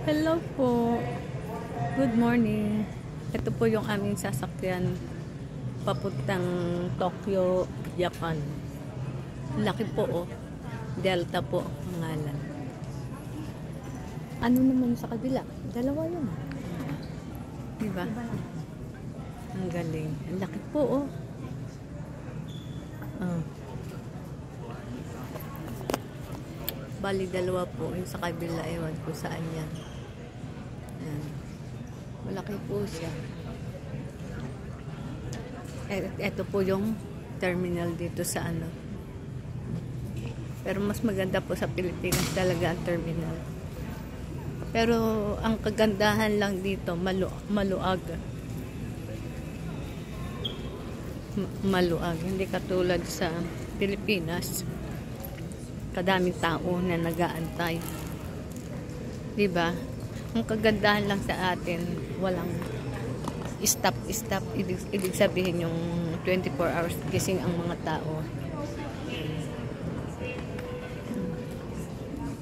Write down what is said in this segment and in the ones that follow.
Hello po. Good morning. Ito po yung aming sasakyan papuntang Tokyo, Japan. Laki po oh. Delta po ang pangalan. Ano naman sa kabila? Dalawa yun. Diba? Ang galing. Ang laki po oh. Oh. Bali dalawa po yung sa kabila, ewan ko saan yan. Ayan. Malaki po siya. Ito po yung terminal dito sa ano. Pero mas maganda po sa Pilipinas talaga ang terminal. Pero ang kagandahan lang dito, maluag. Maluag. Hindi katulad sa Pilipinas. Kadaming tao na nag-aantay. Diba? Ang kagandahan lang sa atin, walang stop. Ibig sabihin yung 24 hours gising ang mga tao.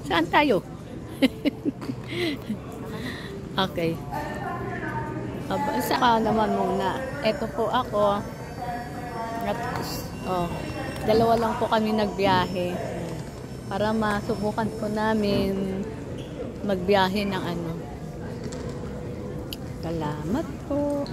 Saan tayo? Okay. Saka naman muna. Ito po ako. Dalawa lang po kami nagbiyahe. Para masubukan po namin magbiyahe ng ano. Salamat po.